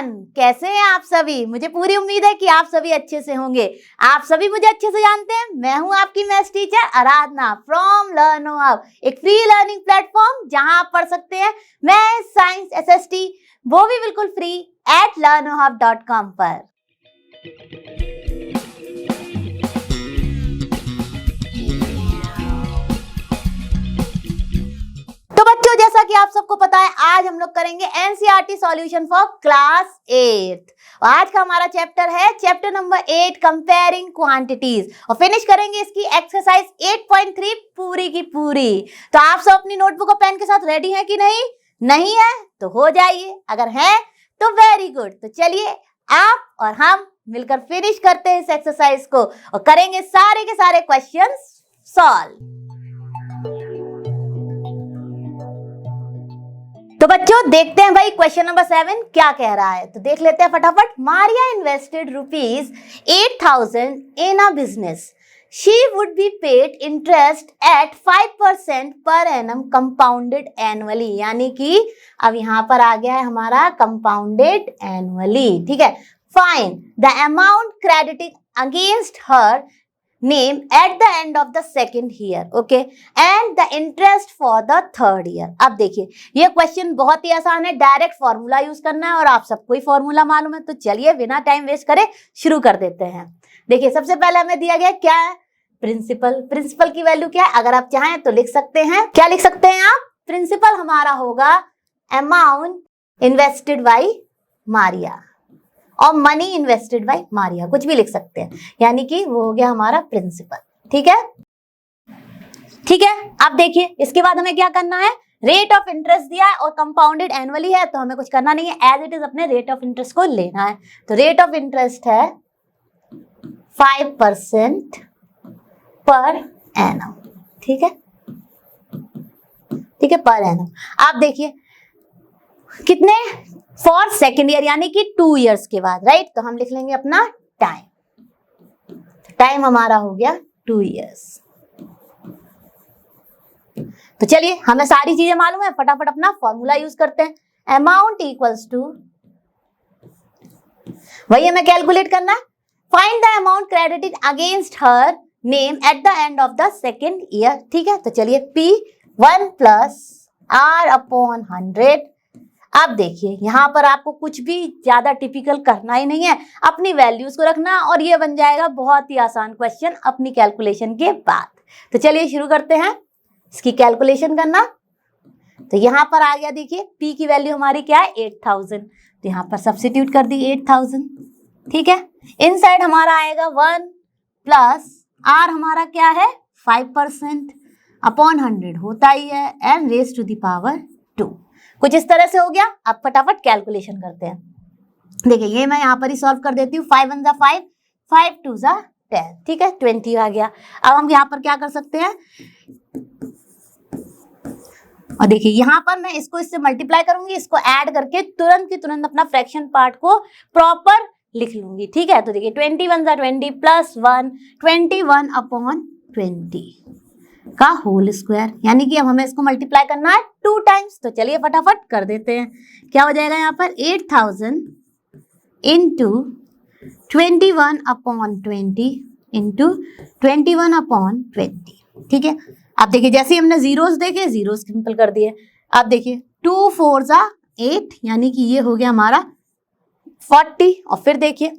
Everyone, कैसे हैं आप सभी। मुझे पूरी उम्मीद है कि आप सभी अच्छे से होंगे। आप सभी मुझे अच्छे से जानते हैं। मैं हूं आपकी maths teacher Aradhana from लर्नो hub, एक फ्री लर्निंग प्लेटफॉर्म जहां आप पढ़ सकते हैं मैथ्स, साइंस, एसएसटी, वो भी बिल्कुल फ्री एट learnohub.com पर। तो बच्चों, जैसा कि आप सबको पता है, आज हम लोग करेंगे एनसीईआरटी सॉल्यूशन फॉर क्लास 8। आज का हमारा चैप्टर है चैप्टर नंबर 8, कंपेयरिंग क्वांटिटीज, और फिनिश करेंगे इसकी एक्सरसाइज 8.3 पूरी की पूरी। तो आप सब अपनी नोटबुक और पेन के साथ रेडी हैं कि नहीं? नहीं है तो हो जाइए, अगर हैं तो वेरी गुड। तो चलिए आप और हम मिलकर फिनिश करते हैं इस एक्सरसाइज को और करेंगे सारे के सारे क्वेश्चंस सॉल्व। तो बच्चों देखते हैं भाई क्वेश्चन नंबर 7 क्या कह रहा है। तो देख लेते हैं फटाफट। Maria invested ₹8,000 in a business. She would be paid interest eight 5% per annum compounded annually. यानी कि अब यहां पर आ गया है हमारा कंपाउंडेड एनुअली। ठीक है। Find the amount credited against her name at the end of the second year, okay, and the interest for the third year। अब देखिए ये क्वेश्चन बहुत ही आसान है, डायरेक्ट फॉर्मूला यूज करना है और आप सबको ही फॉर्मूला मालूम है। तो चलिए बिना टाइम वेस्ट करे शुरू कर देते हैं। देखिए सबसे पहले हमें दिया गया क्या है, प्रिंसिपल। प्रिंसिपल की वैल्यू क्या है, अगर आप चाहें तो लिख सकते हैं। क्या लिख सकते हैं आप? प्रिंसिपल हमारा होगा अमाउंट इन्वेस्टेड बाय मारिया और मनी इन्वेस्टेड बाय मारिया, कुछ भी लिख सकते हैं, यानी कि वो हो गया हमारा प्रिंसिपल। ठीक है, ठीक है। अब देखिए इसके बाद हमें क्या करना है, रेट ऑफ इंटरेस्ट दिया है और कंपाउंडेड एनुअली है, तो हमें कुछ करना नहीं है, एज इट इज अपने रेट ऑफ इंटरेस्ट को लेना है। तो रेट ऑफ इंटरेस्ट है 5% पर एनम। ठीक है, ठीक है, पर एनम। आप देखिए कितने, फॉर सेकेंड ईयर, यानी कि 2 इयर्स के बाद, राइट। तो हम लिख लेंगे अपना टाइम। टाइम हमारा हो गया 2 इयर्स। तो चलिए हमें सारी चीजें मालूम है, फटाफट अपना फॉर्मूला यूज करते हैं। अमाउंट इक्वल्स टू, वही हमें कैलकुलेट करना है। Find the amount credited against her name at the end of the second year. ठीक है, तो चलिए P1 प्लस R अपॉन 100। अब देखिए यहां पर आपको कुछ भी ज्यादा टिपिकल करना ही नहीं है, अपनी वैल्यूज को रखना और ये बन जाएगा बहुत ही आसान क्वेश्चन अपनी कैलकुलेशन के बाद। तो चलिए शुरू करते हैं इसकी कैलकुलेशन करना। तो यहां पर आ गया, देखिए P की वैल्यू हमारी क्या है, 8,000। तो यहां पर सब्स्टिट्यूट कर दी 8,000। ठीक है, इनसाइड हमारा आएगा 1 प्लस R हमारा क्या है 5% अपॉन 100 होता ही है, and raise to the power 2। कुछ इस तरह से हो गया। अब फटाफट कैलकुलेशन करते हैं। देखिए ये मैं यहाँ पर ही सॉल्व कर देती हूँ। 5 1 5, 5 2 10। ठीक है, 20 आ गया। अब हम यहाँ पर क्या कर सकते हैं, और देखिए यहाँ पर मैं इसको इससे मल्टीप्लाई करूंगी, इसको ऐड करके तुरंत की तुरंत अपना फ्रैक्शन पार्ट को प्रॉपर लिख लूंगी। ठीक है, तो देखिए 21 20 प्लस 1, 21 अपॉन 20 का होल स्क्वायर, यानी कि अब हमें इसको मल्टीप्लाई करना है 2 टाइम्स। तो चलिए फटाफट कर देते हैं। क्या हो जाएगा यहाँ पर 8,000 इंटू 21 अपॉन 20 इंटू 21 अपॉन 20। ठीक है, अब देखिए जैसे ही हमने जीरोस देखे, जीरो सिंपल कर दिए। अब देखिए 2 4 8, यानी कि ये हो गया हमारा 40, और फिर देखिए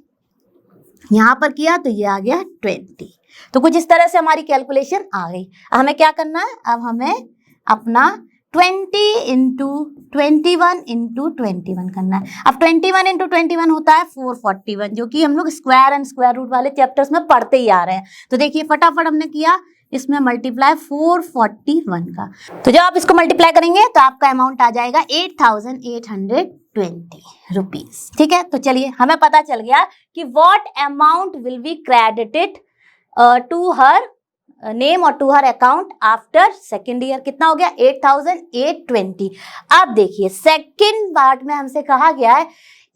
यहां पर किया तो ये आ गया 20। तो कुछ इस तरह से हमारी कैलकुलेशन आ गई। अब हमें क्या करना है, अब हमें अपना 20 इंटू 21 इंटू 21 करना है। अब 21 इंटू 21 होता है 441, जो कि हम लोग स्क्वायर एंड स्क्वायर रूट वाले चैप्टर्स में पढ़ते ही आ रहे हैं। तो देखिए फटाफट हमने किया इसमें मल्टीप्लाई 441 का। तो जब आप इसको मल्टीप्लाई करेंगे तो आपका अमाउंट आ जाएगा 8,820 रुपीज। ठीक है, तो चलिए हमें पता चल गया कि what amount will be credited to her name और to her account after second year. कितना हो गया 8,820। अब देखिए सेकेंड पार्ट में हमसे कहा गया है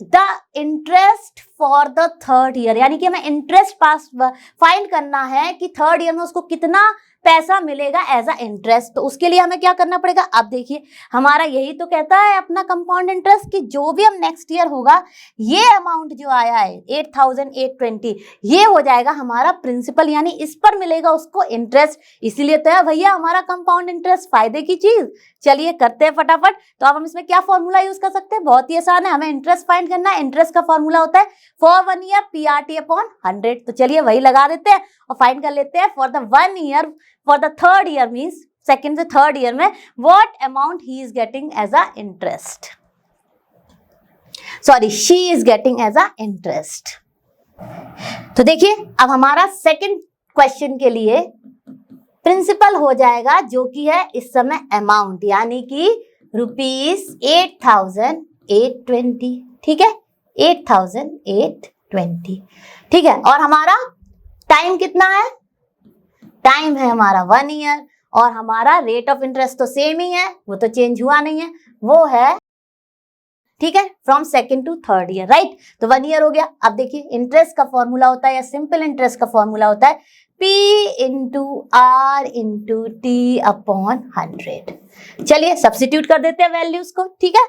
the interest for the third year, यानी कि हमें इंटरेस्ट पास फाइंड करना है कि थर्ड ईयर में उसको कितना पैसा मिलेगा एज अ इंटरेस्ट। तो उसके लिए हमें क्या करना पड़ेगा, अब देखिए हमारा यही तो कहता है अपना कंपाउंड इंटरेस्ट कि जो भी हम नेक्स्ट ईयर होगा ये अमाउंट जो आया है 8,820 ये हो जाएगा हमारा प्रिंसिपल, यानी इस पर मिलेगा उसको इंटरेस्ट। इसीलिए तो है भैया हमारा कंपाउंड इंटरेस्ट फायदे की चीज। चलिए करते हैं फटाफट। तो अब हम इसमें क्या फॉर्मूला यूज कर सकते हैं, बहुत ही आसान है, हमें इंटरेस्ट फाइंड करना है। इंटरेस्ट का फॉर्मूला होता है फॉर 1 ईयर PRT अपॉन 100। तो चलिए वही लगा देते हैं और फाइंड कर लेते हैं for the 1 year, for the third year means second से थर्ड ईयर में what amount he is getting as a interest, sorry she is getting as a interest. तो देखिए अब हमारा सेकेंड क्वेश्चन के लिए प्रिंसिपल हो जाएगा जो कि है इस समय अमाउंट, यानी कि ₹8,820। ठीक है, 8,820। ठीक है, और हमारा टाइम कितना है, टाइम है हमारा 1 ईयर, और हमारा रेट ऑफ इंटरेस्ट तो सेम ही है, वो तो चेंज हुआ नहीं है, वो है ठीक है from second to third year, right. तो 1 ईयर हो गया। अब देखिए इंटरेस्ट का फॉर्मूला होता है या सिंपल इंटरेस्ट का फॉर्मूला होता है P into R into T upon 100। चलिए सब्स्टिट्यूट कर देते हैं वैल्यूज को। ठीक है,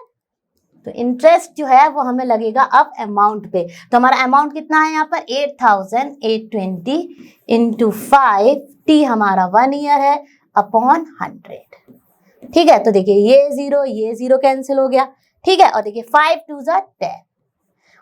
तो इंटरेस्ट जो है वो हमें लगेगा अब अमाउंट पे। तो हमारा अमाउंट कितना है यहाँ पर 8,820 इंटू 5, T हमारा 1 ईयर है अपॉन 100। ठीक है, तो देखिए ये जीरो कैंसिल हो गया। ठीक है, और देखिए 5 2 ज़ा 10,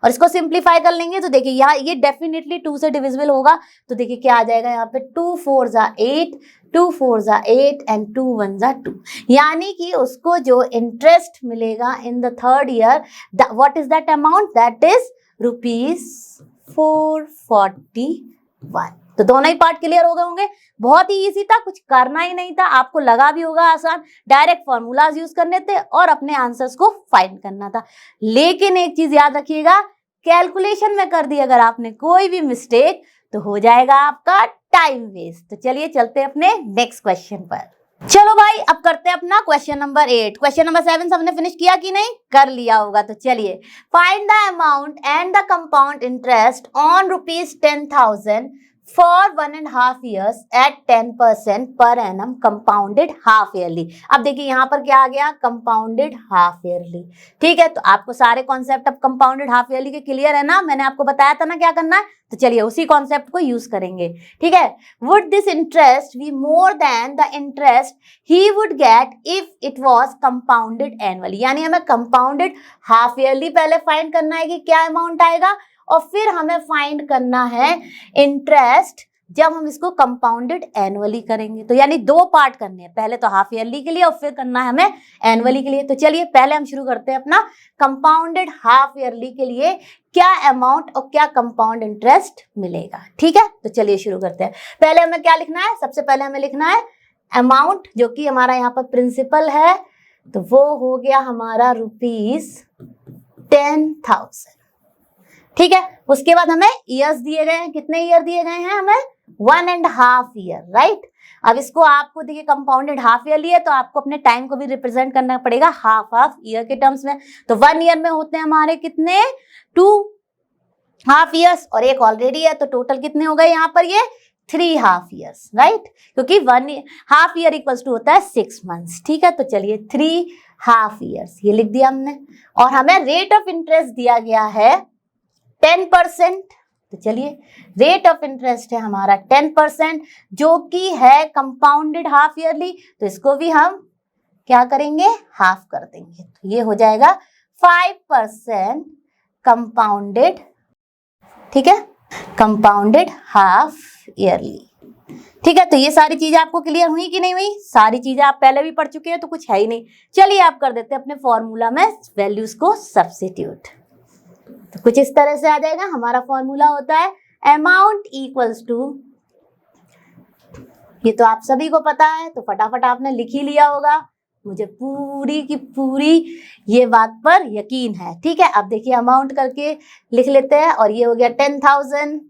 और इसको सिंप्लीफाई कर लेंगे तो देखिए यहाँ ये डेफिनेटली 2 से डिविजिबल होगा। तो देखिए क्या आ जाएगा यहाँ पे 2 4 ज़ा 8, 2 4 ज़ा 8 एंड 2 1 ज़ा 2, यानी कि उसको जो इंटरेस्ट मिलेगा in the third year, what is that amount, that is ₹441। तो दोनों ही पार्ट क्लियर हो गए होंगे। बहुत ही इजी था, कुछ करना ही नहीं था, आपको लगा भी होगा आसान, डायरेक्ट फॉर्मूलाज यूज करने थे और अपने आंसर्स को फाइंड करना था। लेकिन एक चीज याद रखिएगा, कैलकुलेशन में कर दी अगर आपने कोई भी मिस्टेक तो हो जाएगा आपका टाइम वेस्ट। तो चलिए चलते हैं अपने नेक्स्ट क्वेश्चन पर। चलो भाई अब करते हैं अपना क्वेश्चन नंबर 8। क्वेश्चन नंबर 7 सबने फिनिश किया कि नहीं, कर लिया होगा। तो चलिए find the amount and the compound interest on ₹10,000 for 1.5 years at 10% per annum compounded half yearly। अब देखिए यहाँ पर क्या आ गया, कंपाउंडेड हाफ ईयरली। ठीक है, तो आपको सारे कॉन्सेप्ट अब कंपाउंडेड हाफ ईयरली के क्लियर है ना, मैंने आपको बताया था ना क्या करना है। तो चलिए उसी कॉन्सेप्ट को यूज करेंगे। ठीक है, would this interest be more than the interest he would get if it was compounded annually, यानी हमें कंपाउंडेड हाफ ईयरली पहले फाइंड करना है कि क्या अमाउंट आएगा, और फिर हमें फाइंड करना है इंटरेस्ट जब हम इसको कंपाउंडेड एनुअली करेंगे। तो यानी 2 पार्ट करने हैं, पहले तो हाफ ईयरली के लिए और फिर करना है हमें एनुअली के लिए। तो चलिए पहले हम शुरू करते हैं अपना कंपाउंडेड हाफ ईयरली के लिए क्या अमाउंट और क्या कंपाउंड इंटरेस्ट मिलेगा। ठीक है, तो चलिए शुरू करते हैं। पहले हमें क्या लिखना है, सबसे पहले हमें लिखना है अमाउंट जो कि हमारा यहाँ पर प्रिंसिपल है, तो वो हो गया हमारा ₹10,000। ठीक है, उसके बाद हमें ईयर्स दिए गए हैं, कितने ईयर दिए गए हैं हमें, 1.5 ईयर, राइट। अब इसको आपको देखिए कंपाउंडेड हाफ ईयरली है तो आपको अपने टाइम को भी रिप्रेजेंट करना पड़ेगा हाफ ईयर के टर्म्स में। तो 1 ईयर में होते हैं हमारे कितने, 2 हाफ ईयर्स, और एक ऑलरेडी है, तो टोटल कितने हो गए यहाँ पर ये 3 हाफ ईयर्स, राइट, क्योंकि 1 हाफ ईयर इक्वल्स टू होता है 6 मंथ्स। ठीक है, तो चलिए 3 हाफ ईयर्स ये लिख दिया हमने, और हमें रेट ऑफ इंटरेस्ट दिया गया है 10%। तो चलिए रेट ऑफ इंटरेस्ट है हमारा 10% जो कि है कंपाउंडेड हाफ ईयरली, तो इसको भी हम क्या करेंगे, हाफ कर देंगे। तो ये हो जाएगा 5% कंपाउंडेड, ठीक है, कंपाउंडेड हाफ ईयरली। ठीक है, तो ये सारी चीजें आपको क्लियर हुई कि नहीं हुई, सारी चीजें आप पहले भी पढ़ चुके हैं तो कुछ है ही नहीं। चलिए आप कर देते हैं अपने फॉर्मूला में वैल्यूज को सब्स्टिट्यूट। तो कुछ इस तरह से आ जाएगा, हमारा फॉर्मूला होता है अमाउंट इक्वल्स टू, ये तो आप सभी को पता है तो फटाफट आपने लिख ही लिया होगा, मुझे पूरी की पूरी ये बात पर यकीन है। ठीक है, अब देखिए अमाउंट करके लिख लेते हैं, और ये हो गया 10,000,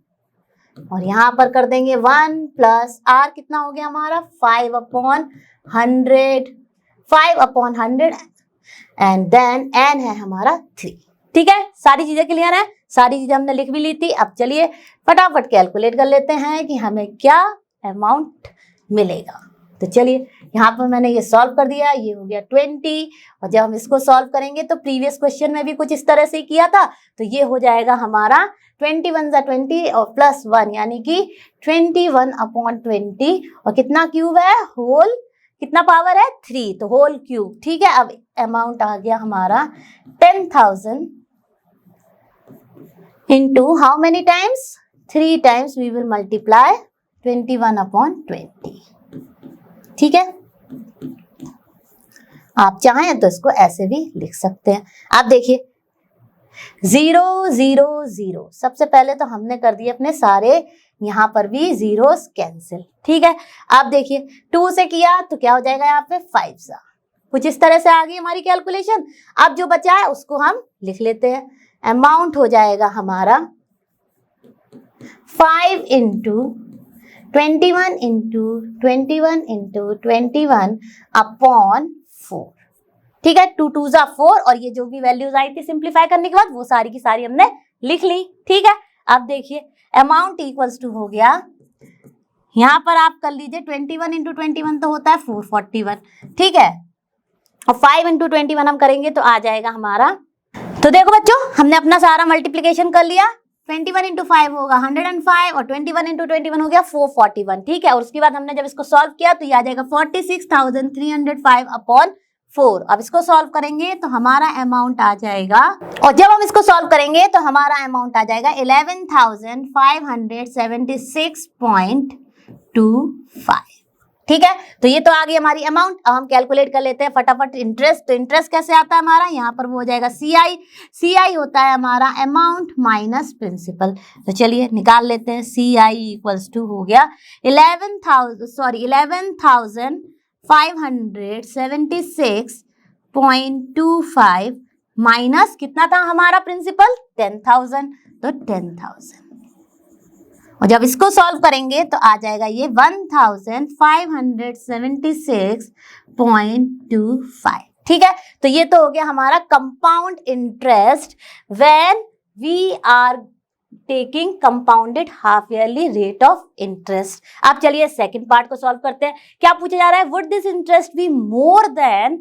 और यहाँ पर कर देंगे 1 प्लस आर, कितना हो गया हमारा 5/100, 5/100, एंड देन एन है हमारा 3। ठीक है, सारी चीजें क्लियर है, सारी चीजें हमने लिख भी ली थी। अब चलिए फटाफट कैलकुलेट कर लेते हैं कि हमें क्या अमाउंट मिलेगा। तो चलिए यहाँ पर मैंने ये सॉल्व कर दिया, ये हो गया 20, और जब हम इसको सॉल्व करेंगे तो प्रीवियस क्वेश्चन में भी कुछ इस तरह से ही किया था, तो ये हो जाएगा हमारा 21 × 20 और +1 यानी कि 21/20, और कितना क्यूब है, होल कितना पावर है 3, तो होल क्यूब। ठीक है, अब अमाउंट आ गया हमारा 10,000 into how many times, 3 times we will multiply 21/20। ठीक है, आप चाहें तो इसको ऐसे भी लिख सकते हैं। आप देखिए 0 0 0, सबसे पहले तो हमने कर दिए अपने सारे यहाँ पर भी जीरोस कैंसिल। ठीक है, आप देखिए 2 से किया तो क्या हो जाएगा यहाँ पे 5 सा, कुछ इस तरह से आ गई हमारी कैलकुलेशन। अब जो बचा है उसको हम लिख लेते हैं। अमाउंट हो जाएगा हमारा 5 × 21 × 21 × 21/4। ठीक है, 2 2 = 4, और ये जो भी वैल्यूज आई थी सिंप्लीफाई करने के बाद वो सारी की सारी हमने लिख ली। ठीक है, अब देखिए अमाउंट इक्वल्स टू हो गया, यहाँ पर आप कर लीजिए 21 × 21 तो होता है 441। ठीक है, और 5 × 21 हम करेंगे तो आ जाएगा हमारा, तो देखो बच्चों हमने अपना सारा मल्टीप्लिकेशन कर लिया। 21 × 5 होगा 105, और 21 × 21 हो गया 441। ठीक है, और उसके बाद हमने जब इसको सॉल्व किया तो ये आ जाएगा 46,305/4। अब इसको सॉल्व करेंगे तो हमारा अमाउंट आ जाएगा, और जब हम इसको सॉल्व करेंगे तो हमारा अमाउंट आ जाएगा 11,576.25। ठीक है, तो ये तो आ गई हमारी अमाउंट। अब हम कैलकुलेट कर लेते हैं फटाफट इंटरेस्ट। तो इंटरेस्ट कैसे आता है हमारा, यहाँ पर वो हो जाएगा CI होता है हमारा अमाउंट माइनस प्रिंसिपल। तो चलिए निकाल लेते हैं। CI इक्वल्स टू हो गया 11,576.25 माइनस कितना था हमारा प्रिंसिपल 10,000, तो 10,000, और जब इसको सॉल्व करेंगे तो आ जाएगा ये 1,576.25। ठीक है, तो ये तो हो गया हमारा compound interest when we are taking compounded half yearly rate of interest. अब चलिए सेकंड पार्ट को सॉल्व करते हैं। क्या पूछा जा रहा है, would this interest be more than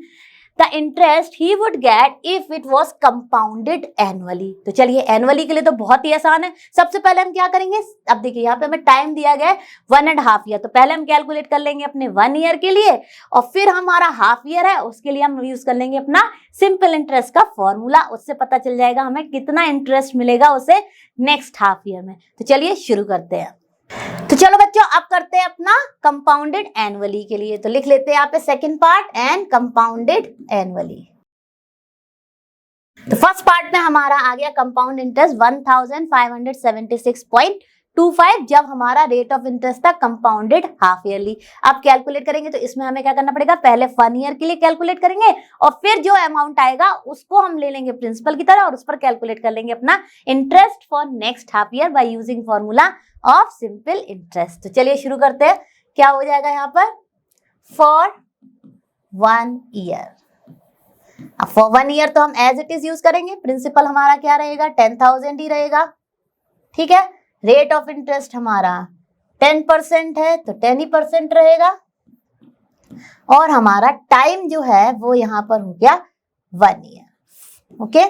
the interest he would get if it was compounded annually. तो चलिए एनुअली के लिए तो बहुत ही आसान है। सबसे पहले हम क्या करेंगे, अब देखिए यहाँ पे हमें टाइम दिया गया है 1.5 ईयर, तो पहले हम कैलकुलेट कर लेंगे अपने 1 ईयर के लिए, और फिर हमारा हाफ ईयर है उसके लिए हम यूज कर लेंगे अपना सिंपल इंटरेस्ट का फॉर्मूला। उससे पता चल जाएगा हमें कितना इंटरेस्ट मिलेगा उसे नेक्स्ट हाफ ईयर में। तो चलिए शुरू करते हैं। तो चलो बच्चों अब करते हैं अपना कंपाउंडेड एनुअली के लिए। तो लिख लेते हैं यहाँ पे second part and compounded annually. तो फर्स्ट पार्ट में हमारा आ गया कंपाउंड इंटरेस्ट 1,576.25 जब हमारा रेट ऑफ इंटरेस्ट था कंपाउंडेड हाफ ईयरली। अब कैलकुलेट करेंगे तो इसमें हमें क्या करना पड़ेगा, पहले 1 ईयर के लिए कैलकुलेट करेंगे और फिर जो अमाउंट आएगा उसको हम ले लेंगे प्रिंसिपल की तरह और उस पर कैलकुलेट कर लेंगे अपना interest for next half year by using formula of simple interest. तो चलिए शुरू करते हैं। क्या हो जाएगा यहाँ पर, फॉर 1 ईयर। अब फॉर 1 ईयर तो हम एज इट इज यूज करेंगे। प्रिंसिपल हमारा क्या रहेगा, 10,000 ही रहेगा। ठीक है, रेट ऑफ इंटरेस्ट हमारा 10% है तो 10% रहेगा, और हमारा टाइम जो है वो यहाँ पर हो गया 1 ईयर। ओके,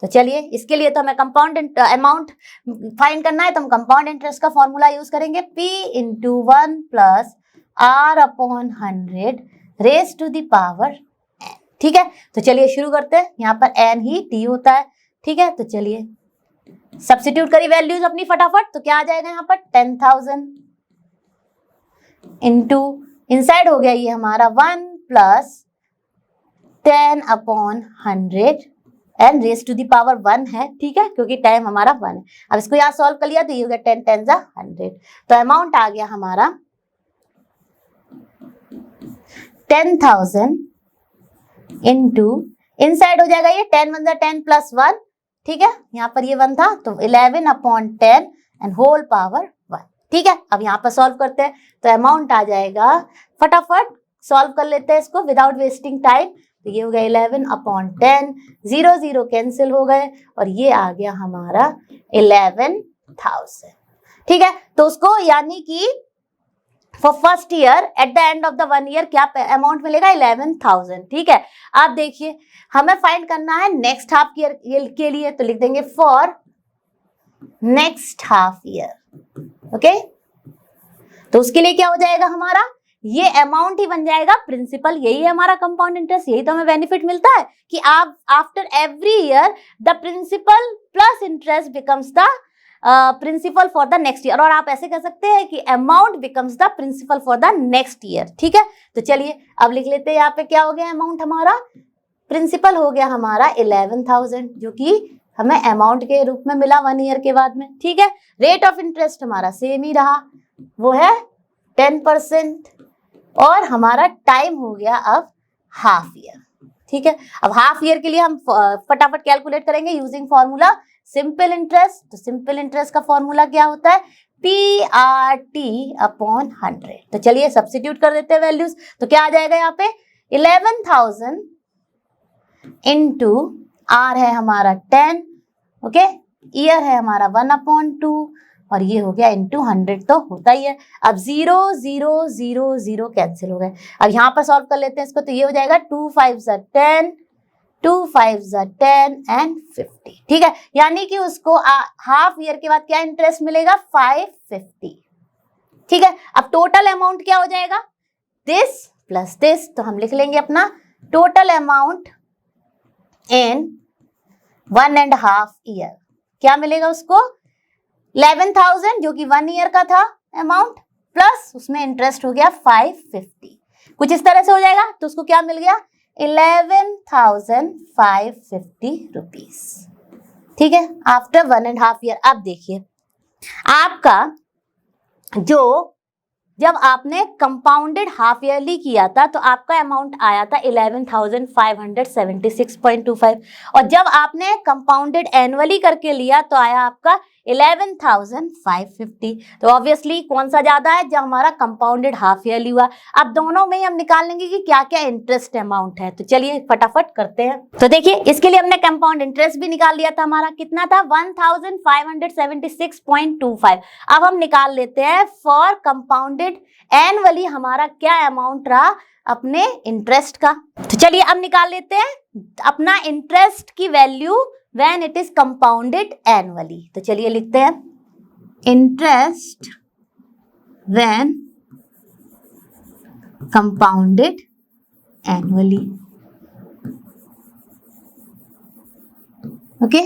तो चलिए इसके लिए तो हमें कंपाउंड अमाउंट फाइंड करना है, तो हम कंपाउंड इंटरेस्ट का फॉर्मूला यूज करेंगे, P × 1 + R/100 raise to the power n। ठीक है, तो चलिए शुरू करते हैं। यहाँ पर n ही t होता है। ठीक है, तो चलिए सब्स्टिट्यूट करिए वैल्यूज अपनी फटाफट। तो क्या आ जाएगा यहाँ पर 10,000 इंटू इनसाइड हो गया ये हमारा 1 + 10/100 and raise to the power 1 है। ठीक है, क्योंकि टाइम हमारा 1 है। अब इसको यहाँ सॉल्व कर लिया तो ये हो गया 10 × 10 = 100। तो अमाउंट आ गया हमारा 10,000 इंटू इनसाइड हो जाएगा ये 10 × 10 + 1। ठीक है, यहाँ पर ये 1 था तो 11/10 एंड होल पावर 1। ठीक है, अब यहाँ पर सॉल्व करते हैं तो अमाउंट आ जाएगा, फटाफट सॉल्व कर लेते हैं इसको विदाउट वेस्टिंग टाइम। तो ये हो गया 11/10, 0 0 कैंसिल हो गए और ये आ गया हमारा 11,000। ठीक है, तो उसको यानी कि for first year at the end of the 1 year क्या अमाउंट मिलेगा 11,000। ठीक है, आप देखिए हमें फाइंड करना है नेक्स्ट हाफ ईयर के लिए, तो लिख देंगे for next half year. Okay, तो उसके लिए क्या हो जाएगा हमारा, ये अमाउंट ही बन जाएगा प्रिंसिपल। यही है हमारा कंपाउंड इंटरेस्ट, यही तो हमें बेनिफिट मिलता है कि आप after every year the principal plus interest becomes the principal for the next year, और आप ऐसे कह सकते हैं कि amount becomes the principal for the next year. ठीक है, तो चलिए अब लिख लेते हैं यहाँ पे क्या हो गया अमाउंट हमारा, प्रिंसिपल हो गया हमारा 11,000 जो कि हमें अमाउंट के रूप में मिला 1 ईयर के बाद में। ठीक है, रेट ऑफ इंटरेस्ट हमारा सेम ही रहा, वो है 10% और हमारा टाइम हो गया अब हाफ ईयर। ठीक है, अब हाफ ईयर के लिए हम फटाफट कैलकुलेट करेंगे यूजिंग फॉर्मूला सिंपल इंटरेस्ट। तो सिंपल इंटरेस्ट का फॉर्मूला क्या होता है, PRT/100। तो चलिए सब्स्टिट्यूट कर देते हैं वैल्यूज, तो क्या आ जाएगा यहाँ पे 11,000 इंटू R है हमारा 10, ओके, ईयर है हमारा 1/2 और ये हो गया इंटू 100 तो होता ही है। अब 0 0 0 0 कैंसिल हो गए। अब यहाँ पर सॉल्व कर लेते हैं इसको, तो ये हो जाएगा 2 5 10, 2 5 10 एंड 50। ठीक है, यानी कि उसको हाफ ईयर के बाद क्या इंटरेस्ट मिलेगा 550। ठीक है, अब टोटल अमाउंट क्या हो जाएगा, दिस प्लस दिस, तो हम लिख लेंगे अपना टोटल अमाउंट इन 1.5 ईयर। क्या मिलेगा उसको 11,000 जो कि 1 ईयर का था अमाउंट, प्लस उसमें इंटरेस्ट हो गया 550, कुछ इस तरह से हो जाएगा। तो उसको क्या मिल गया 11,550 रुपीज। ठीक है, आफ्टर 1.5 ईयर। अब देखिए आपका जो जब आपने कंपाउंडेड हाफ ईयरली किया था तो आपका अमाउंट आया था 11,576.25 और जब आपने कंपाउंडेड एनुअली करके लिया तो आया आपका 11,550। तो ऑब्वियसली कौन सा ज्यादा है, जब हमारा कंपाउंडेड हाफ ईयरली हुआ। अब दोनों में ही हम निकाल लेंगे कि क्या क्या इंटरेस्ट अमाउंट है, तो चलिए फटाफट करते हैं। तो देखिए इसके लिए हमने कंपाउंड इंटरेस्ट भी निकाल लिया था, हमारा कितना था 1,576.25। अब हम निकाल लेते हैं फॉर कंपाउंडेड एनुअली हमारा क्या अमाउंट रहा अपने इंटरेस्ट का। तो चलिए अब निकाल लेते हैं अपना इंटरेस्ट की value when it is compounded annually. तो चलिए लिखते हैं interest when compounded annually. Okay,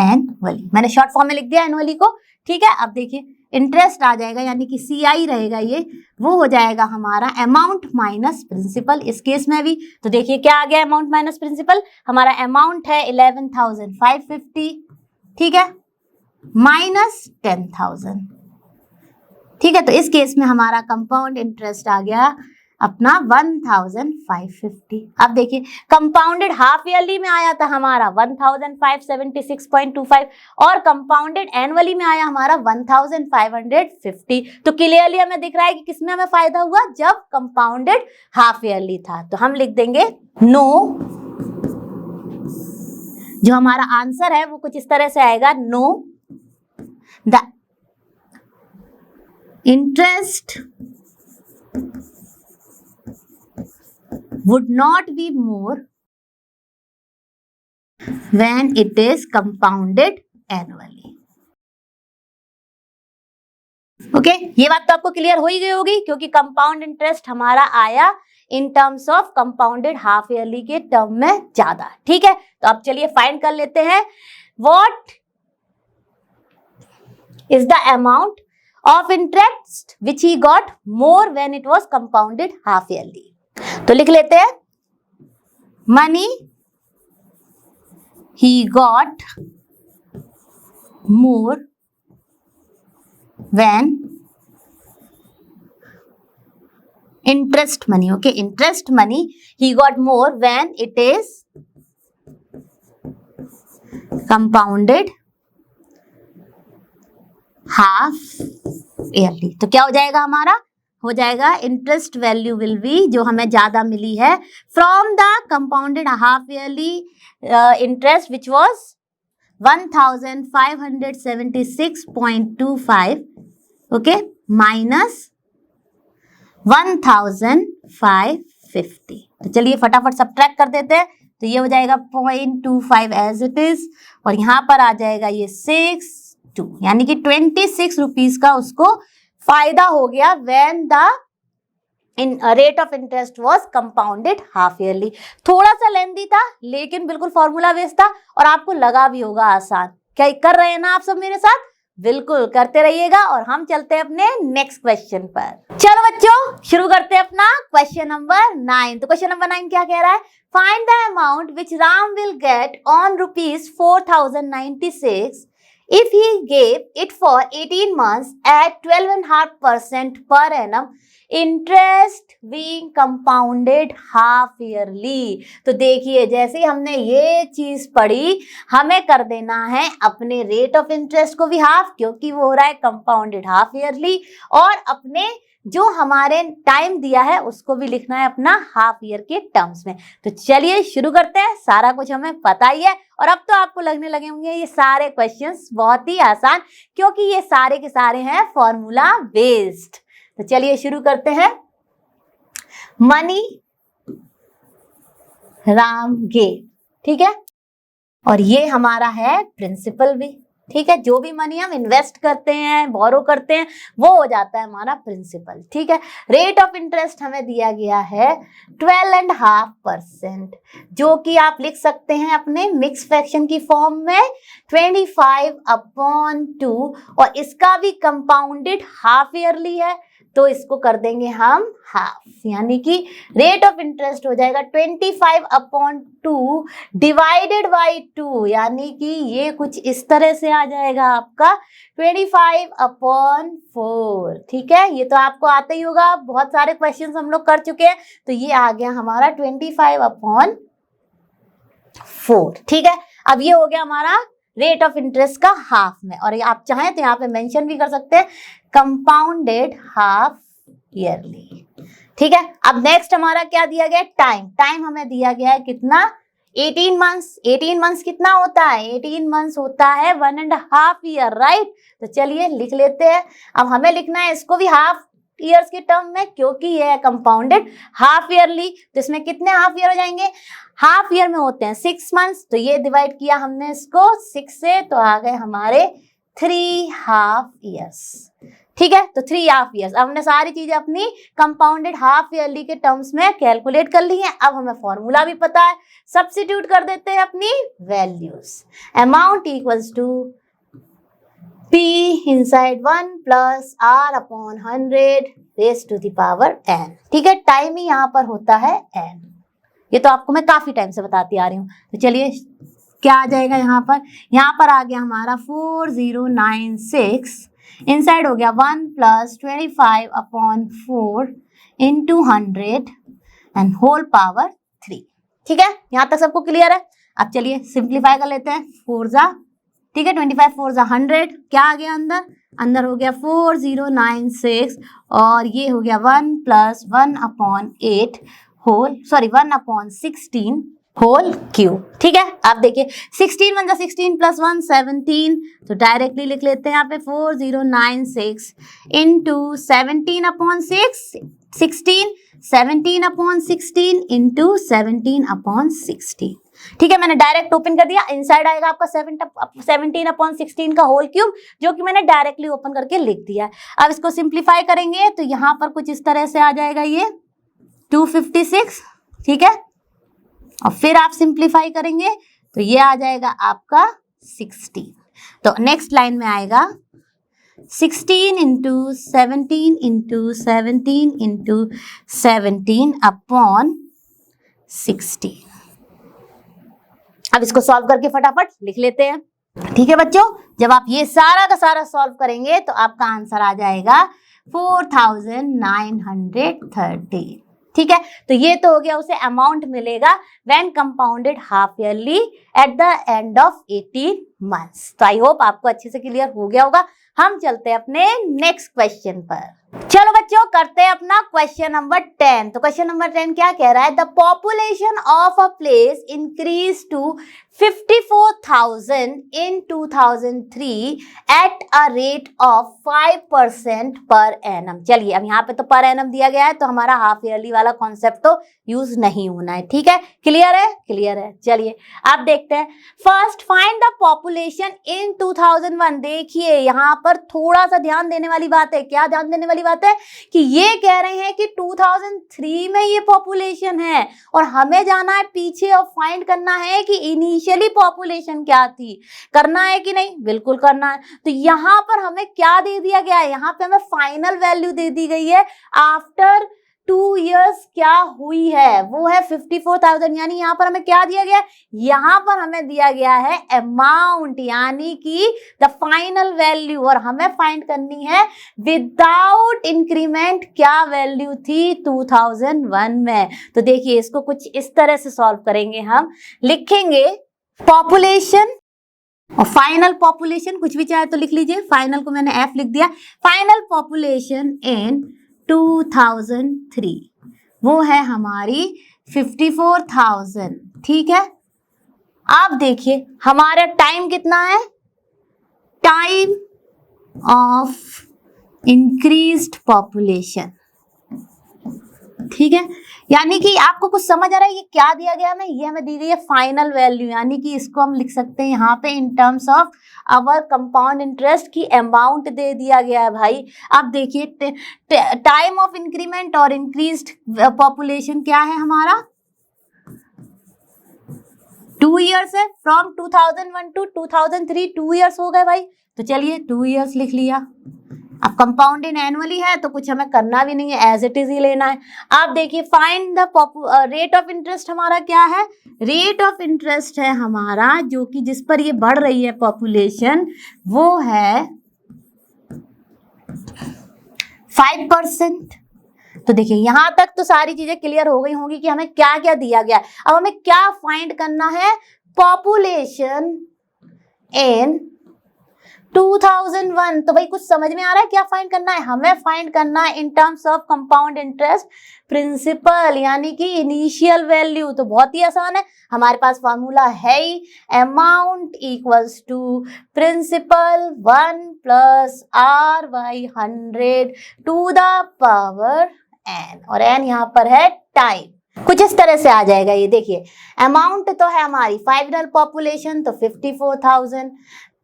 annually मैंने शॉर्ट फॉर्म में लिख दिया एनुअली को। ठीक है, अब देखिए इंटरेस्ट आ जाएगा यानी कि CI रहेगा, ये वो हो जाएगा हमारा अमाउंट माइनस प्रिंसिपल इस केस में भी। तो देखिए क्या आ गया अमाउंट माइनस प्रिंसिपल, हमारा अमाउंट है 11,550, ठीक है, माइनस 10,000। ठीक है, तो इस केस में हमारा कंपाउंड इंटरेस्ट आ गया अपना 1,550। अब देखिए कंपाउंडेड हाफ ईयरली में आया था हमारा 1,576.25 और कंपाउंडेड एनुअली में आया हमारा 1,550। तो क्लियरली हमें दिख रहा है कि किसमें हमें फायदा हुआ, जब कंपाउंडेड हाफ ईयरली था। तो हम लिख देंगे नो, जो हमारा आंसर है वो कुछ इस तरह से आएगा, know the interest would not be more when it is compounded annually. Okay, ये बात तो आपको क्लियर हो ही गई होगी क्योंकि कंपाउंड इंटरेस्ट हमारा आया इन terms of compounded half yearly के टर्म में ज्यादा। ठीक है, तो अब चलिए फाइंड कर लेते हैं what is the amount of interest which he got more when it was compounded half yearly. तो लिख लेते हैं money he got more when interest money, okay, interest money he got more when it is compounded half yearly. तो क्या हो जाएगा हमारा हो जाएगा इंटरेस्ट वैल्यू विल बी, जो हमें ज्यादा मिली है, from the compounded half yearly interest which was 1576.25, okay, minus 1550। तो चलिए फटाफट सब्ट्रैक्ट कर देते हैं। तो ये हो जाएगा 0.25 एज इट इज, और यहाँ पर आ जाएगा ये 62, यानी कि 26 रुपीज का उसको फायदा हो गया when the rate of interest was compounded half yearly. थोड़ा सा लेंदी था लेकिन बिल्कुल फॉर्मूला बेस्ड था और आपको लगा भी होगा आसान। क्या कर रहे हैं ना आप सब मेरे साथ? बिल्कुल करते रहिएगा। और हम चलते हैं अपने नेक्स्ट क्वेश्चन पर। चलो बच्चों शुरू करते हैं अपना क्वेश्चन नंबर 9। तो क्वेश्चन नंबर 9 क्या कह रहा है? Find the amount which Ram will get on ₹4096 if he gave it for 18 months at 12.5% per annum, interest being compounded half yearly। तो देखिए जैसे ही हमने ये चीज पढ़ी, हमें कर देना है अपने रेट ऑफ इंटरेस्ट को भी हाफ, क्योंकि वो हो रहा है कंपाउंडेड हाफ ईयरली, और अपने जो हमारे टाइम दिया है उसको भी लिखना है अपना हाफ ईयर के टर्म्स में। तो चलिए शुरू करते हैं। सारा कुछ हमें पता ही है और अब तो आपको लगने लगे होंगे ये सारे क्वेश्चंस बहुत ही आसान, क्योंकि ये सारे के सारे हैं फॉर्मूला बेस्ड। तो चलिए शुरू करते हैं। मनी राम गेव, ठीक है, और ये हमारा है प्रिंसिपल भी, ठीक है। जो भी मनी हम इन्वेस्ट करते हैं, बोरो करते हैं, वो हो जाता है हमारा प्रिंसिपल, ठीक है। रेट ऑफ इंटरेस्ट हमें दिया गया है 12.5%, जो कि आप लिख सकते हैं अपने मिक्स फ्रैक्शन की फॉर्म में 25/2, और इसका भी कंपाउंडेड हाफ ईयरली है, तो इसको कर देंगे हम हाफ, यानी कि रेट ऑफ इंटरेस्ट हो जाएगा 25/2 डिवाइडेड बाई 2, यानी कि ये कुछ इस तरह से आ जाएगा आपका 25/4, ठीक है। ये तो आपको आता ही होगा, बहुत सारे क्वेश्चंस हम लोग कर चुके हैं। तो ये आ गया हमारा 25/4, ठीक है। अब ये हो गया हमारा रेट ऑफ इंटरेस्ट का हाफ में, और आप चाहें तो यहाँ पे मेंशन भी कर सकते हैं कंपाउंडेड हाफ ईयरली, ठीक है। अब नेक्स्ट हमारा क्या दिया गया? टाइम। टाइम हमें दिया गया है कितना? 18 मंथ्स। 18 मंथ्स कितना होता है? 18 मंथ्स होता है 1.5 ईयर, राइट। तो चलिए लिख लेते हैं। अब हमें लिखना है इसको भी हाफ ईयर्स के टर्म में, क्योंकि ये है कंपाउंडेड हाफ ईयरली। तो इसमें कितने हाफ ईयर हो जाएंगे? हाफ ईयर में होते हैं 6 मंथ्स, तो ये डिवाइड किया हमने इसको 6 से, तो आ गए हमारे 3 हाफ ईयर्स, ठीक है। तो 3 हाफ ईयर्स। अब हमने सारी चीजें अपनी कंपाउंडेड हाफ ईयरली के टर्म्स में कैलकुलेट कर ली हैं। अब हमें फॉर्मूला भी पता है, सब्स्टिट्यूट कर देते हैं अपनी values. Amount equals to P inside 1 plus R upon 100 raised to the power n, ठीक है। टाइम ही यहाँ पर होता है n, ये तो आपको मैं काफी टाइम से बताती आ रही हूँ। तो चलिए क्या आ जाएगा यहाँ पर? यहाँ पर आ गया हमारा 4096, इनसाइड हो गया 1 plus 25/4 into 100 and whole power 3, ठीक है। यहाँ तक सबको क्लियर है? अब चलिए सिंप्लीफाई कर लेते हैं। 4 जा, ठीक है, 25 4 जा 100, क्या आ गया अंदर? अंदर हो गया 4096, और ये हो गया 1 plus 1/8 whole, sorry 1/16 whole cube, ठीक है। आप देखिए 16 1 जा 16 plus 1 17, तो डायरेक्टली लिख लेते हैं यहाँ पे 4096 इंटू 17/6 16, 17/16 इंटू 17/16, ठीक है। मैंने डायरेक्ट ओपन कर दिया, इनसाइड आएगा आपका 17/16 का होल क्यूब, जो कि मैंने डायरेक्टली ओपन करके लिख दिया है। अब इसको सिंप्लीफाई करेंगे तो यहाँ पर कुछ इस तरह से आ जाएगा ये 256, ठीक है। और फिर आप सिंप्लीफाई करेंगे तो ये आ जाएगा आपका 16। तो नेक्स्ट लाइन में आएगा 16 इंटू 17 इंटू 17 इंटू 17/16। अब इसको सॉल्व करके फटाफट लिख लेते हैं, ठीक है बच्चों। जब आप ये सारा का सारा सॉल्व करेंगे तो आपका आंसर आ जाएगा 4930, ठीक है। तो ये तो हो गया, उसे अमाउंट मिलेगा when compounded half yearly at the end of 18 months। तो आई होप आपको अच्छे से क्लियर हो गया होगा। हम चलते हैं अपने नेक्स्ट क्वेश्चन पर। चलो बच्चों करते हैं अपना क्वेश्चन नंबर 10। तो क्वेश्चन नंबर 10 क्या कह रहा है? The population of a place increase to 54,000 in 2003 at a rate of 5% per annum. चलिए अब यहाँ पे तो पर एनम दिया गया है तो हमारा हाफ ईयरली वाला कॉन्सेप्ट तो यूज नहीं होना है, ठीक है? क्लियर है? क्लियर है। चलिए अब देखते हैं। First find the population in 2001। देखिए यहाँ पर थोड़ा सा ध्यान देने वाली बात है। क्या ध्यान देने वाली बात है? कि ये कह रहे हैं कि 2003 में ये पॉपुलेशन है और हमें जाना है पीछे और फाइंड करना है कि इनिशियली पॉपुलेशन क्या थी। करना है कि नहीं? बिल्कुल करना है। तो यहाँ पर हमें क्या दे दिया गया है? यहाँ पे हमें फाइनल वैल्यू दे दी गई है आफ्टर 2 years क्या हुई है, वो है 54,000। यानी यहाँ पर हमें क्या दिया गया है? यहाँ पर हमें दिया गया है अमाउंट, यानी कि द फाइनल वैल्यू, और हमें फाइंड करनी है विदाउट इंक्रीमेंट क्या वैल्यू थी 2001 में। तो देखिए इसको कुछ इस तरह से सॉल्व करेंगे। हम लिखेंगे पॉपुलेशन और फाइनल पॉपुलेशन, कुछ भी चाहे तो लिख लीजिए। फाइनल को मैंने एफ लिख दिया। फाइनल पॉपुलेशन इन 2003 वो है हमारी 54,000, ठीक है? अब देखिए हमारा टाइम कितना है? टाइम ऑफ इंक्रीज्ड पॉपुलेशन, ठीक है? यानी कि आपको कुछ समझ आ रहा है ये क्या दिया गया हमें? ये हमें दी गई है फाइनल वैल्यू, यानी कि इसको हम लिख सकते हैं यहाँ पे in terms of our compound interest की अमाउंट दे दिया गया है भाई। अब देखिए टाइम ऑफ इंक्रीमेंट और इंक्रीज्ड पॉपुलेशन क्या है हमारा? 2 years है। फ्रॉम 2001 टू 2003 2 years हो गए भाई। तो चलिए 2 years लिख लिया। अब कंपाउंड इन एनुअली है तो कुछ हमें करना भी नहीं है, एज इट इज ही लेना है। आप देखिए find the rate of interest हमारा क्या है? रेट ऑफ इंटरेस्ट है हमारा जो कि जिस पर ये बढ़ रही है पॉपुलेशन, वो है 5%। तो देखिए यहां तक तो सारी चीजें क्लियर हो गई होंगी कि हमें क्या क्या दिया गया है। अब हमें क्या फाइंड करना है? Population in 2001। तो भाई कुछ समझ में आ रहा है क्या फाइंड करना है? हमें फाइंड करना है in terms of compound interest principal, यानी कि इनिशियल वैल्यू। तो बहुत ही आसान है, हमारे पास फॉर्मूला है ही, amount equals to principal 1 + R/100 to the power n, और n यहाँ पर है टाइम। कुछ इस तरह से आ जाएगा ये। देखिए अमाउंट तो है हमारी फाइनल पॉपुलेशन तो 54,000,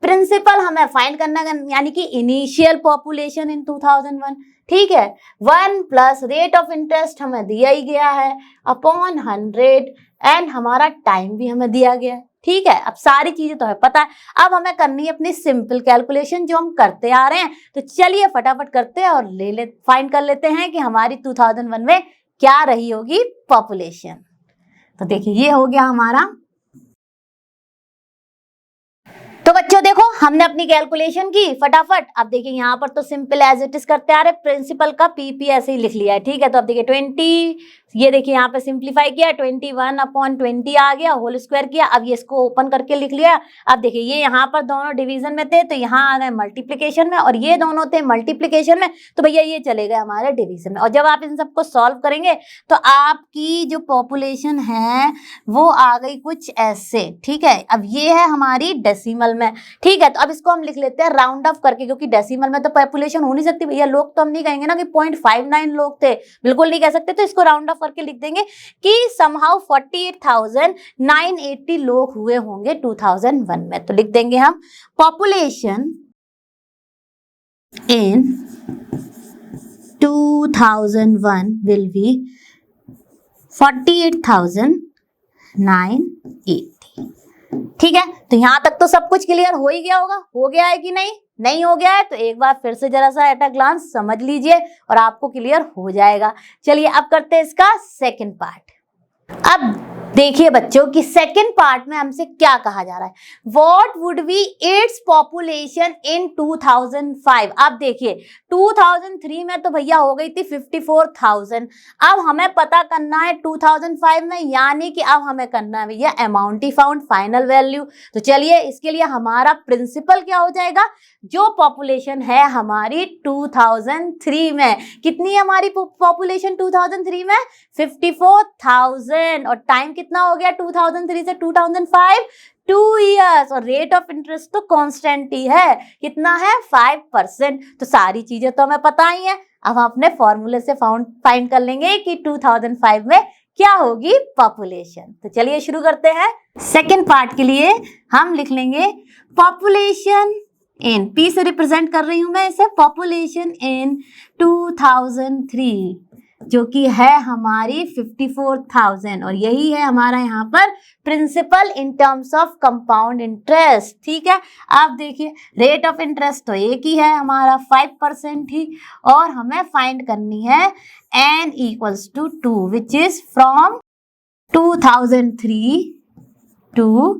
प्रिंसिपल हमें फाइंड करना है यानी कि इनिशियल पॉपुलेशन इन 2001, ठीक है? 1 + रेट ऑफ इंटरेस्ट हमें दिया ही गया है अपॉन 100 एंड हमारा टाइम भी हमें दिया गया है, ठीक है? अब सारी चीजें तो है पता है। अब हमें करनी है अपनी सिंपल कैलकुलेशन जो हम करते आ रहे हैं। तो चलिए फटाफट करते हैं और फाइंड कर लेते हैं कि हमारी 2001 में क्या रही होगी पॉपुलेशन। तो देखिए ये हो गया हमारा। तो बच्चों देखो हमने अपनी कैलकुलेशन की फटाफट। अब देखिए यहाँ पर तो सिंपल एज इट इज करते आ रहे, प्रिंसिपल का पीपी ऐसे ही लिख लिया है, ठीक है? तो अब देखिए 20, ये देखिए यहाँ पे सिंप्लीफाई किया, 21/20 आ गया, होल स्क्वायर किया। अब ये इसको ओपन करके लिख लिया। अब देखिए ये यहाँ पर दोनों डिवीजन में थे तो यहाँ आ गए मल्टीप्लीकेशन में, और ये दोनों थे मल्टीप्लीकेशन में, तो भैया ये चले गए हमारे डिवीजन में। और जब आप इन सबको सॉल्व करेंगे तो आपकी जो पॉपुलेशन है वो आ गई कुछ ऐसे, ठीक है? अब ये है हमारी डेसिमल में, ठीक है? तो अब इसको हम लिख लेते हैं राउंड ऑफ करके, क्योंकि डेसिमल में तो पॉपुलेशन हो नहीं सकती भैया। लोग तो हम नहीं कहेंगे ना कि 0.59 लोग थे, बिल्कुल नहीं कह सकते। तो इसको राउंड ऑफ करके लिख देंगे कि समहाउ 48,980 लोग हुए होंगे 2001 में। तो लिख देंगे हम पॉपुलेशन इन 2001 विल बी 48,980, ठीक है? तो यहां तक तो सब कुछ क्लियर हो ही गया होगा। हो गया है कि नहीं? नहीं हो गया है तो एक बार फिर से जरा सा एट अ ग्लांस समझ लीजिए और आपको क्लियर हो जाएगा। चलिए अब करते हैं इसका सेकंड पार्ट। अब देखिए बच्चों कि सेकंड पार्ट में हमसे क्या कहा जा रहा है, what would be its population in 2005। अब देखिए 2003 में तो भैया हो गई थी 54,000। अब हमें पता करना है 2005 में, यानी कि अब हमें करना है भैया amount he found final value. तो चलिए इसके लिए हमारा प्रिंसिपल क्या हो जाएगा, जो पॉपुलेशन है हमारी 2003 में, कितनी है हमारी पॉपुलेशन 2003 में 54,000, और टाइम कितना हो गया 2003 से 2005, 2 ईयर्स, और रेट ऑफ इंटरेस्ट तो कांस्टेंट ही है, कितना है 5%। तो सारी चीजें तो हमें पता ही है, अब हम अपने फॉर्मूले से फाइंड कर लेंगे कि 2005 में क्या होगी पॉपुलेशन। तो चलिए शुरू करते हैं। सेकेंड पार्ट के लिए हम लिख लेंगे पॉपुलेशन इन, पी से रिप्रेजेंट कर रही हूं मैं इसे, पॉपुलेशन इन 2003 जो कि है हमारी 54,000, और यही है हमारा यहाँ पर principal in terms of compound interest. ठीक है, आप देखिए रेट ऑफ इंटरेस्ट तो एक ही है हमारा 5% ही, और हमें फाइंड करनी है n equals to 2 which is from 2003 to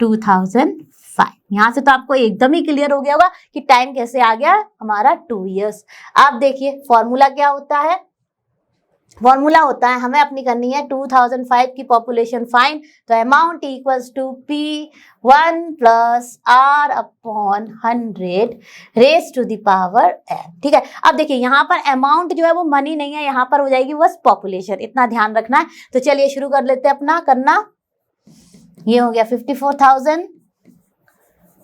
2005। यहाँ से तो आपको एकदम ही क्लियर हो गया होगा कि टाइम कैसे आ गया हमारा 2 इयर्स। आप देखिए फॉर्मूला क्या होता है, फॉर्मूला होता है हमें अपनी करनी है 2005 की पॉपुलेशन फाइंड, तो amount equals to P1 plus R upon 100 raise to the power n। ठीक है, अब देखिए यहाँ पर अमाउंट जो है वो मनी नहीं है, यहाँ पर हो जाएगी बस पॉपुलेशन, इतना ध्यान रखना है। तो चलिए शुरू कर लेते हैं अपना करना। ये हो गया 54,000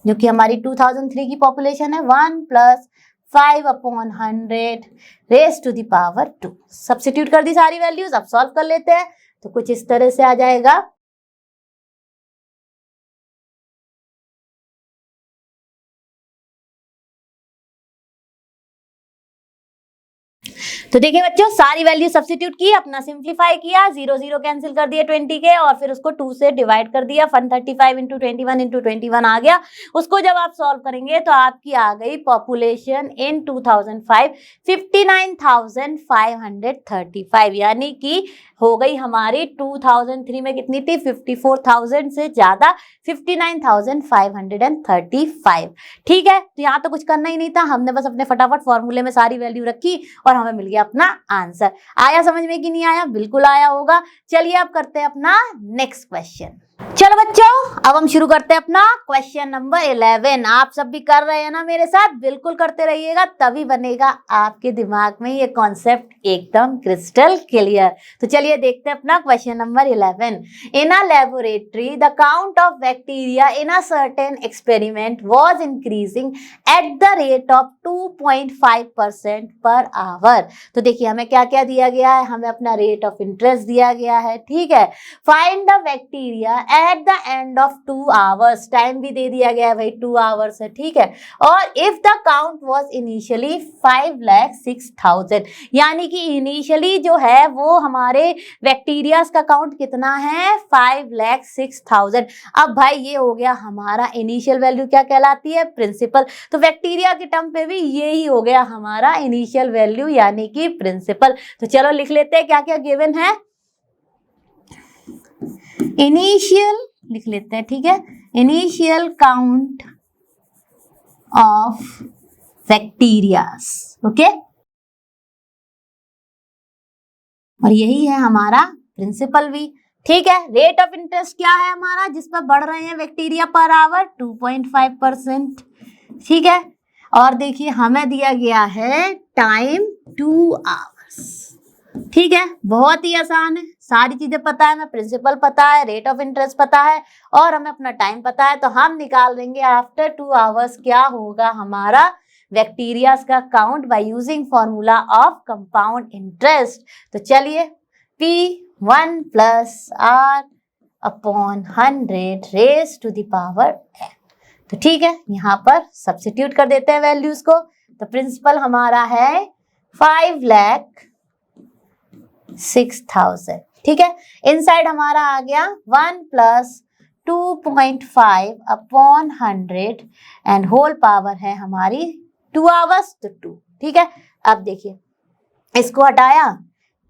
जो कि हमारी 2003 की पॉपुलेशन है, 1 plus 5 upon 100 raise to the power 2। Substitute कर दी सारी वैल्यूज, अब सॉल्व कर लेते हैं। तो कुछ इस तरह से आ जाएगा, तो देखिए बच्चों सारी वैल्यू सब्स्टिट्यूट की, अपना सिंप्लीफाई किया, 0 0 कैंसिल कर दिए 20 के, और फिर उसको 2 से डिवाइड कर दिया, 135 इंटू 21 आ गया। उसको जब आप सॉल्व करेंगे तो आपकी आ गई पॉपुलेशन इन 2005 59,535, यानी कि हो गई हमारी 2003 में कितनी थी 54,000 से ज्यादा 59,535। ठीक है, तो यहाँ तो कुछ करना ही नहीं था, हमने बस अपने फटाफट फॉर्मूले में सारी वैल्यू रखी और हमें मिल गया अपना आंसर। आया समझ में कि नहीं आया? बिल्कुल आया होगा। चलिए अब करते हैं अपना नेक्स्ट क्वेश्चन। चलो बच्चों अब हम शुरू करते हैं अपना क्वेश्चन नंबर 11। आप सब भी कर रहे हैं ना मेरे साथ? बिल्कुल करते रहिएगा, तभी बनेगा आपके दिमाग में ये कॉन्सेप्ट एकदम क्रिस्टल क्लियर। तो चलिए देखते हैं अपना question number 11। In a laboratory the count of bacteria in a certain experiment was increasing at the rate of 2.5% per hour. तो देखिए हमें क्या क्या दिया गया है, हमें अपना रेट ऑफ इंटरेस्ट दिया गया है। ठीक है, find the bacteria at the end of 2 hours, time भी दे दिया गया है भाई 2 आवर्स है। ठीक है, और if the count was initially 5,06,000, यानी कि इनिशियली जो है वो हमारे बैक्टीरियाज का काउंट कितना है 5,06,000। अब भाई ये हो गया हमारा इनिशियल वैल्यू, क्या कहलाती है प्रिंसिपल। तो बैक्टीरिया के टर्म पे भी यही हो गया हमारा इनिशियल वैल्यू यानी कि प्रिंसिपल। तो चलो लिख लेते हैं क्या क्या गिवन है। इनिशियल लिख लेते हैं, ठीक है, initial count of bacterias. Okay, और यही है हमारा प्रिंसिपल भी। ठीक है, रेट ऑफ इंटरेस्ट क्या है हमारा जिस पर बढ़ रहे हैं बैक्टीरिया पर आवर 2.5%। ठीक है, और देखिए हमें दिया गया है टाइम 2 आवर्स। ठीक है, बहुत ही आसान है, सारी चीजें पता है, हमें प्रिंसिपल पता है, रेट ऑफ इंटरेस्ट पता है और हमें अपना टाइम पता है। तो हम निकाल देंगे आफ्टर 2 आवर्स क्या होगा हमारा बैक्टीरियाज का count by using formula of compound interest. तो चलिए P1 plus R upon 100 raise to the power n। तो ठीक है, यहाँ पर सब्स्टिट्यूट कर देते हैं वैल्यूज को। तो प्रिंसिपल हमारा है 5,06,000। ठीक है, इनसाइड हमारा आ गया 1 plus 2.5 upon 100 and whole power है हमारी 2 आवर्स तो 2। ठीक है, अब देखिए इसको हटाया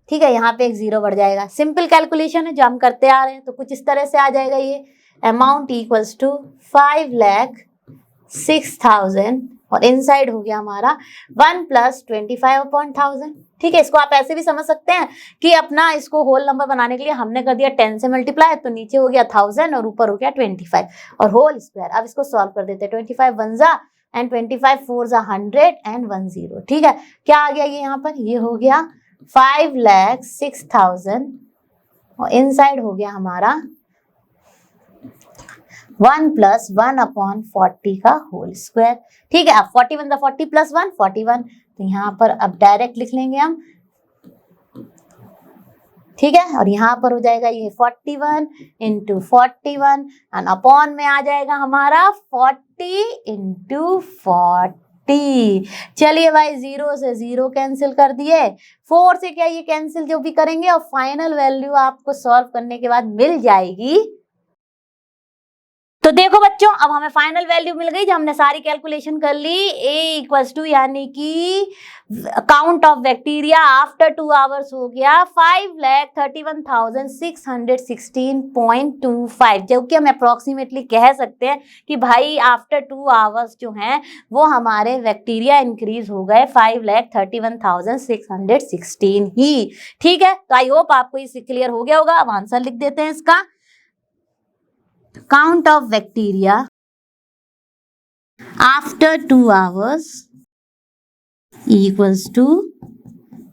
ठीक है, यहाँ पे एक 0 बढ़ जाएगा। सिंपल कैलकुलेशन है जो हम करते आ रहे हैं, तो कुछ इस तरह से आ जाएगा ये अमाउंट इक्वल्स टू 5,06,000 और इनसाइड हो गया हमारा 1 + 25/1000। ठीक है, इसको आप ऐसे भी समझ सकते हैं कि अपना इसको होल नंबर बनाने के लिए हमने कर दिया 10 से मल्टीप्लाई, तो नीचे हो गया 1000 और ऊपर हो गया 25 और होल स्क्वायर। अब इसको सॉल्व कर देते हैं। 25 1 जा एंड 25 4 जा 100 एंड 1 0। ठीक है, क्या आ गया ये यहाँ पर, ये हो गया 5,06,000 और इनसाइड हो गया हमारा 1 + 1/40 का होल स्क्वायर। ठीक है, अब 41 + 40 + 1 41, तो यहाँ पर अब डायरेक्ट लिख लेंगे हम। ठीक है, और यहाँ पर हो जाएगा ये 41 × 41 एंड अपॉन में आ जाएगा हमारा 40 × 40। चलिए भाई, 0 से 0 कैंसिल कर दिए, 4 से क्या ये कैंसिल जो भी करेंगे और फाइनल वैल्यू आपको सॉल्व करने के बाद मिल जाएगी। तो देखो बच्चों, अब हमें फाइनल वैल्यू मिल गई जब हमने सारी कैलकुलेशन कर ली। A = यानी कि count of bacteria after 2 hours हो गया 5,31,616.25, जो कि हम अप्रोक्सीमेटली कह सकते हैं कि भाई आफ्टर 2 आवर्स जो हैं वो हमारे बैक्टीरिया इंक्रीज हो गए 5,31,616 ही। ठीक है, तो आई होप आपको ये क्लियर हो गया होगा। अब आंसर लिख देते हैं इसका। Count of bacteria after 2 hours equals to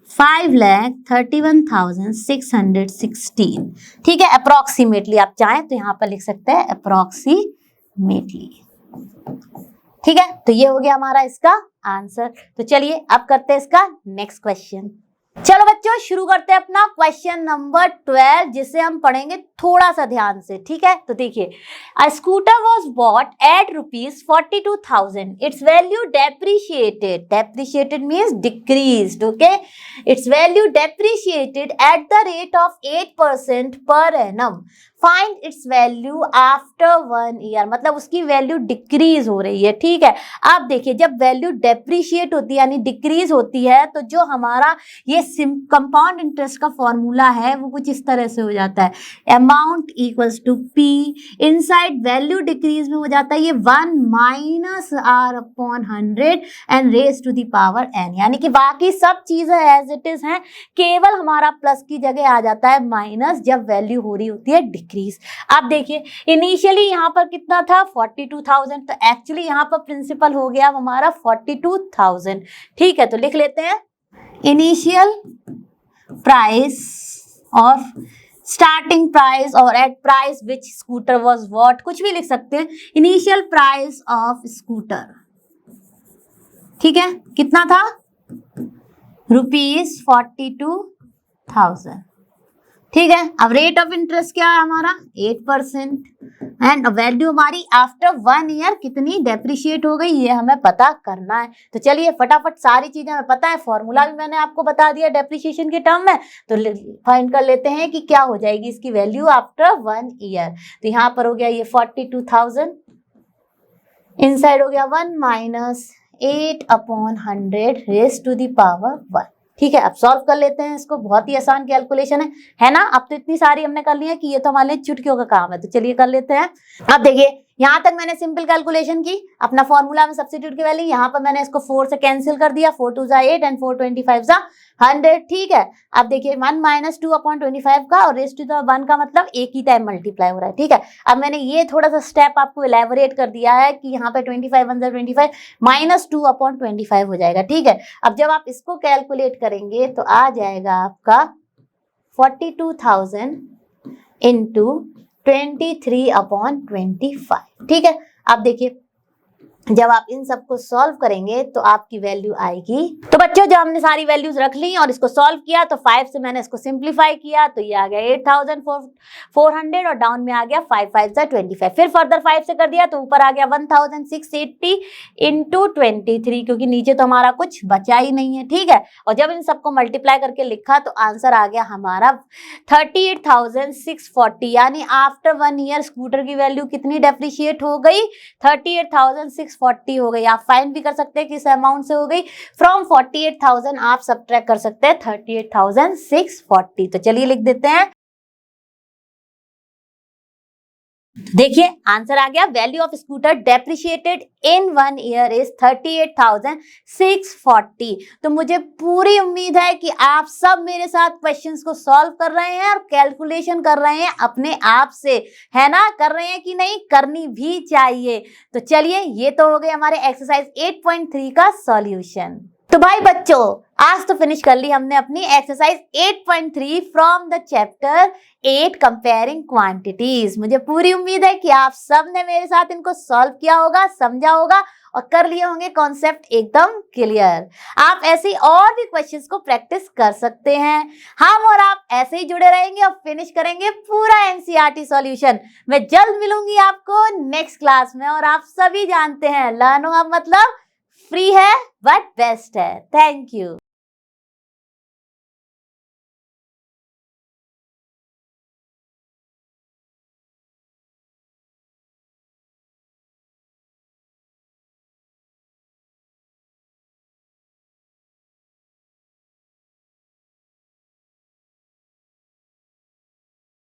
5,31,616। ठीक है, अप्रोक्सीमेटली आप चाहें तो यहां पर लिख सकते हैं अप्रोक्सीमेटली। ठीक है, तो ये हो गया हमारा इसका आंसर। तो चलिए अब करते हैं इसका नेक्स्ट क्वेश्चन। चलो बच्चों, शुरू करते हैं अपना क्वेश्चन नंबर 12, जिसे हम पढ़ेंगे थोड़ा सा ध्यान से। ठीक है, तो देखिए, a scooter was bought at ₹42,000, its value depreciated means decreased. Okay, its value depreciated at the rate of 8% per annum, find its value after 1 year, मतलब उसकी वैल्यू डिक्रीज हो रही है। ठीक है, आप देखिए, जब वैल्यू डेप्रिशिएट होती है यानी डिक्रीज होती है, तो जो हमारा ये कंपाउंड इंटरेस्ट का फॉर्मूला है वो कुछ इस तरह से हो जाता है, amount equals to P, inside value decrease में हो जाता है ये 1 - R/100 and raise to the power n, यानी कि बाकी सब चीजें एज इट इज हैं, केवल हमारा प्लस की जगह आ जाता है माइनस जब वैल्यू हो रही होती है डिक्रीज। आप देखिए, इनिशियली यहाँ पर कितना था 42,000, तो एक्चुअली यहाँ पर प्रिंसिपल हो गया हमारा 42,000। ठीक है, तो लिख लेते हैं इनिशियल प्राइस और स्टार्टिंग प्राइस और at price which scooter was what, कुछ भी लिख सकते हैं। इनिशियल प्राइस ऑफ स्कूटर, ठीक है, कितना था ₹42,000। ठीक है, अब रेट ऑफ इंटरेस्ट क्या है हमारा 8% एंड वैल्यू हमारी आफ्टर 1 ईयर कितनी डेप्रिशिएट हो गई ये हमें पता करना है। तो चलिए फटाफट सारी चीजें हमें पता है, फॉर्मूला भी मैंने आपको बता दिया डेप्रिशिएशन के टर्म में, तो फाइंड कर लेते हैं कि क्या हो जाएगी इसकी वैल्यू आफ्टर 1 ईयर। तो यहाँ पर हो गया ये 42,000, इनसाइड हो गया 1 - 8/100 रेज टू द पावर 1। ठीक है, अब सॉल्व कर लेते हैं इसको, बहुत ही आसान कैलकुलेशन है ना। अब तो इतनी सारी हमने कर ली है कि ये तो हमारे लिए चुटकियों का काम है। तो चलिए कर लेते हैं। अब देखिए, यहाँ तक मैंने सिंपल कैलकुलेशन की, अपना फॉर्मूला में सब्स्टिट्यूट की वैल्यू, यहाँ पर मैंने इसको 4 से कैंसिल कर दिया, 4 2 जा 8 एंड 4 25 जा 100। ठीक है, अब देखिए 1 - 2/25 का और रेज टू द 1 का मतलब एक ही टाइम मल्टीप्लाई हो रहा है। ठीक है, अब मैंने ये थोड़ा सा स्टेप आपको इलेबोरेट कर दिया है कि यहाँ पे 25 1 जा 25 -2/25 हो जाएगा। ठीक है, अब जब आप इसको कैलकुलेट करेंगे तो आ जाएगा आपका 42,000 इंटू 23/25। ठीक है, अब देखिए जब आप इन सबको सॉल्व करेंगे तो आपकी वैल्यू आएगी। तो बच्चों, जब हमने सारी वैल्यूज रख ली और इसको सॉल्व किया तो 5 से मैंने इसको सिंप्लीफाई किया तो ये आ गया 8,400 और डाउन में आ गया 5 5 जा 25। फिर फर्दर 5 से कर दिया तो ऊपर आ गया 1,680 इंटू 23, क्योंकि नीचे तो हमारा कुछ बचा ही नहीं है। ठीक है, और जब इन सबको मल्टीप्लाई करके लिखा तो आंसर आ गया हमारा 38,640, यानी आफ्टर 1 ईयर स्कूटर की वैल्यू कितनी डेप्रिशिएट हो गई 38,640 हो गई। आप फाइंड भी कर सकते हैं किस अमाउंट से हो गई, फ्रॉम 48 38,000 आप सब्ट्रैक्ट कर सकते हैं 38,640। तो चलिए लिख देते हैं। देखिए आंसर आ गया। Value of scooter depreciated in 1 year is 38,640। तो मुझे पूरी उम्मीद है कि आप सब मेरे साथ क्वेश्चंस को सॉल्व कर रहे हैं और कैलकुलेशन कर रहे हैं अपने आप से, है ना? कर रहे हैं कि नहीं? करनी भी चाहिए। तो चलिए ये तो हो गए हमारे एक्सरसाइज 8.3 का सॉल्यूशन। तो भाई बच्चों आज तो फिनिश कर ली हमने अपनी exercise 8.3 from the chapter 8 comparing quantities. मुझे पूरी उम्मीद है कि आप सब ने मेरे साथ इनको सॉल्व किया होगा, समझा होगा और कर लिए होंगे कॉन्सेप्ट एकदम क्लियर। आप ऐसे ही और भी क्वेश्चंस को प्रैक्टिस कर सकते हैं। हम और आप ऐसे ही जुड़े रहेंगे और फिनिश करेंगे पूरा एनसीईआरटी सॉल्यूशन। मैं जल्द मिलूंगी आपको नेक्स्ट क्लास में। और आप सभी जानते हैं लर्न होगा मतलब फ्री है बट बेस्ट है। Thank you.